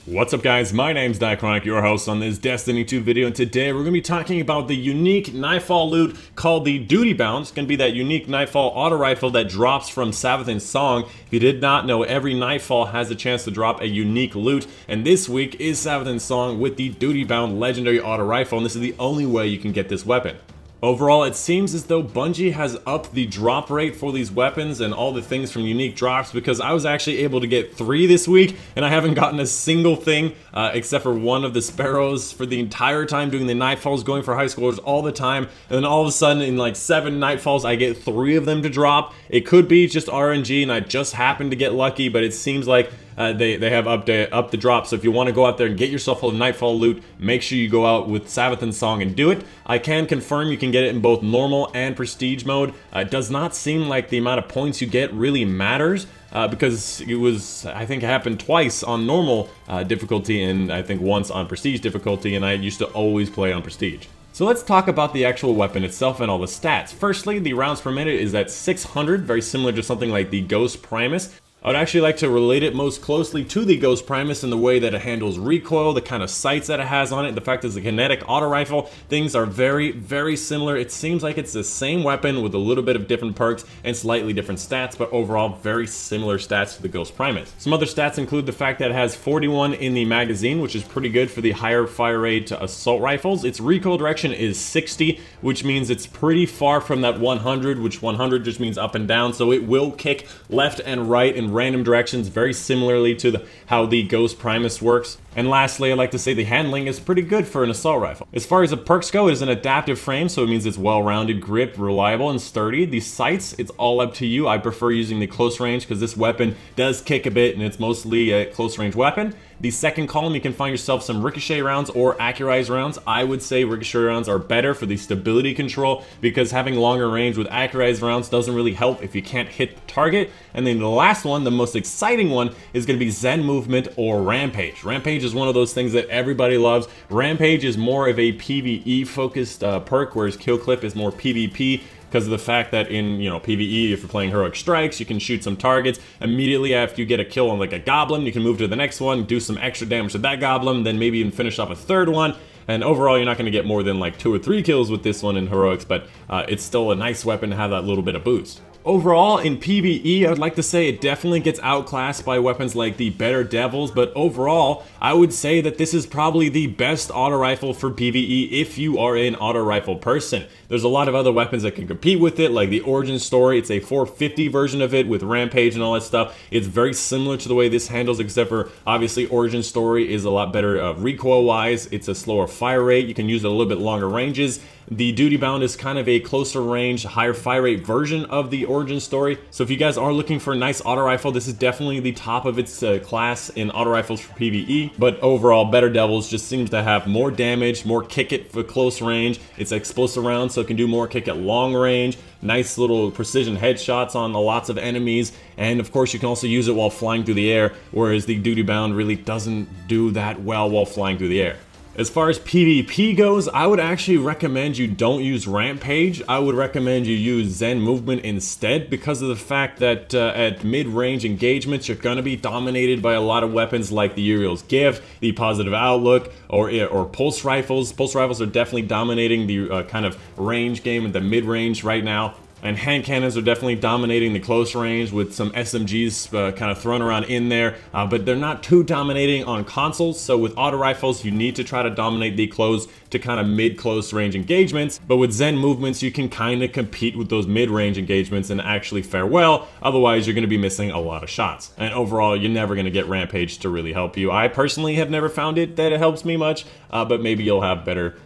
What's up guys, my name's Dychronic, your host on this Destiny 2 video, and today we're going to be talking about the unique Nightfall loot called the Duty Bound. It's going to be that unique Nightfall auto rifle that drops from Savathun's song. If you did not know, every Nightfall has a chance to drop a unique loot, and this week is Savathun's song with the Duty Bound legendary auto rifle, and this is the only way you can get this weapon. Overall, it seems as though Bungie has upped the drop rate for these weapons and all the things from unique drops, because I was actually able to get 3 this week, and I haven't gotten a single thing except for one of the Sparrows for the entire time doing the Nightfalls, going for high schoolers all the time, and then all of a sudden in like 7 Nightfalls I get 3 of them to drop. It could be just RNG and I just happened to get lucky, but it seems like they have upped the drop. So if you want to go out there and get yourself a Nightfall loot, make sure you go out with Savathun's song and do it. I can confirm you can get it in both normal and prestige mode. It does not seem like the amount of points you get really matters, because it was, I think it happened twice on normal difficulty and I think once on prestige difficulty, and I used to always play on prestige. So let's talk about the actual weapon itself and all the stats. Firstly, the rounds per minute is at 600, very similar to something like the Ghost Primus. I would actually like to relate it most closely to the Ghost Primus in the way that it handles recoil, the kind of sights that it has on it, the fact that it's a kinetic auto rifle. Things are very, very similar. It seems like it's the same weapon with a little bit of different perks and slightly different stats, but overall very similar stats to the Ghost Primus. Some other stats include the fact that it has 41 in the magazine, which is pretty good for the higher fire rate assault rifles. Its recoil direction is 60, which means it's pretty far from that 100, which 100 just means up and down, so it will kick left and right in random directions, very similarly to how the Ghost Primus works. And lastly, I'd like to say the handling is pretty good for an assault rifle. As far as the perks go, it is an adaptive frame, so it means it's well-rounded, grip, reliable, and sturdy. The sights, it's all up to you. I prefer using the close range because this weapon does kick a bit, and it's mostly a close range weapon. The second column, you can find yourself some ricochet rounds or accurized rounds. I would say ricochet rounds are better for the stability control, because having longer range with accurized rounds doesn't really help if you can't hit the target. And then the last one, the most exciting one, is going to be Zen movement or rampage. Rampage is one of those things that everybody loves. Rampage is more of a PvE focused perk, whereas kill clip is more PvP, because of the fact that in, PvE, if you're playing heroic strikes, you can shoot some targets. Immediately after you get a kill on like a goblin, you can move to the next one, do some extra damage to that goblin, then maybe even finish off a third one. And overall, you're not going to get more than like 2 or 3 kills with this one in heroics, but it's still a nice weapon to have that little bit of boost. Overall, in PvE, I would like to say it definitely gets outclassed by weapons like the Better Devils, but overall, I would say that this is probably the best auto rifle for PvE if you are an auto rifle person. There's a lot of other weapons that can compete with it, like the Origin Story. It's a 450 version of it with Rampage and all that stuff. It's very similar to the way this handles, except for obviously Origin Story is a lot better recoil-wise. It's a slower fire rate. You can use it a little bit longer ranges. The Duty Bound is kind of a closer range, higher fire rate version of the Origin Story. So if you guys are looking for a nice auto rifle, this is definitely the top of its class in auto rifles for PvE. But overall, Better Devils just seems to have more damage, more kick it for close range. It's explosive round, so it can do more kick at long range. Nice little precision headshots on lots of enemies. And of course, you can also use it while flying through the air, whereas the Duty Bound really doesn't do that well while flying through the air. As far as PvP goes, I would actually recommend you don't use Rampage. I would recommend you use Zen movement instead, because of the fact that at mid-range engagements, you're going to be dominated by a lot of weapons like the Uriel's Gift, the Positive Outlook, or Pulse Rifles. Pulse Rifles are definitely dominating the kind of range game at the mid-range right now. And hand cannons are definitely dominating the close range, with some SMGs kind of thrown around in there, but they're not too dominating on consoles. So with auto rifles, you need to try to dominate the close to kind of mid-close range engagements. But with Zen movements, you can kind of compete with those mid-range engagements and actually fare well. Otherwise, you're going to be missing a lot of shots. And overall, you're never going to get Rampage to really help you. I personally have never found it that it helps me much, but maybe you'll have better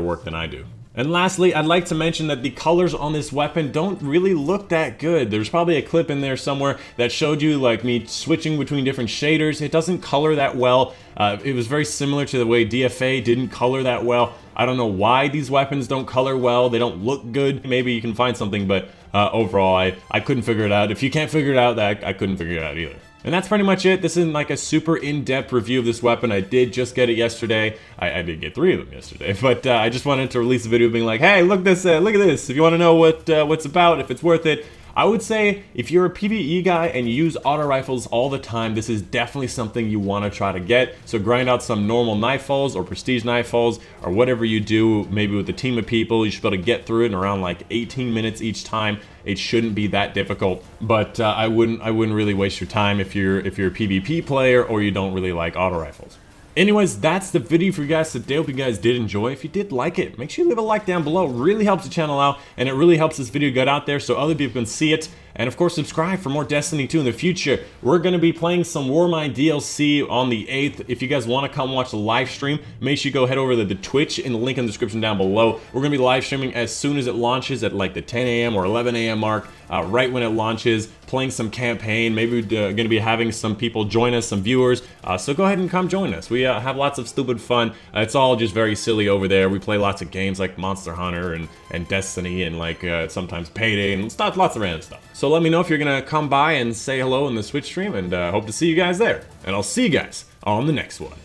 work than I do. And lastly, I'd like to mention that the colors on this weapon don't really look that good. There's probably a clip in there somewhere that showed you like me switching between different shaders. It doesn't color that well. It was very similar to the way DFA didn't color that well. I don't know why these weapons don't color well. They don't look good. Maybe you can find something, but overall, I couldn't figure it out. If you can't figure it out, I couldn't figure it out either. And that's pretty much it. This isn't like a super in-depth review of this weapon. I did just get it yesterday. I did get 3 of them yesterday, but I just wanted to release a video being like, hey, look at this. If you want to know what's about, if it's worth it, I would say if you're a PvE guy and you use auto rifles all the time, this is definitely something you want to try to get. So grind out some normal Nightfalls or prestige Nightfalls or whatever you do, maybe with a team of people. You should be able to get through it in around like 18 minutes each time. It shouldn't be that difficult, but I wouldn't really waste your time if you're a PvP player or you don't really like auto rifles. Anyways, that's the video for you guys today. Hope you guys did enjoy. If you did like it, make sure you leave a like down below. It really helps the channel out, and it really helps this video get out there so other people can see it. And of course, subscribe for more Destiny 2 in the future. We're going to be playing some Warmind DLC on the 8th. If you guys want to come watch the live stream, make sure you go head over to the Twitch in the link in the description down below. We're going to be live streaming as soon as it launches at like the 10 a.m. or 11 a.m. mark, right when it launches, playing some campaign. Maybe we're going to be having some people join us, some viewers. So go ahead and come join us. We have lots of stupid fun. It's all just very silly over there. We play lots of games like Monster Hunter and Destiny and like sometimes Payday and stuff, lots of random stuff. So let me know if you're going to come by and say hello in the Twitch stream, and hope to see you guys there. And I'll see you guys on the next one.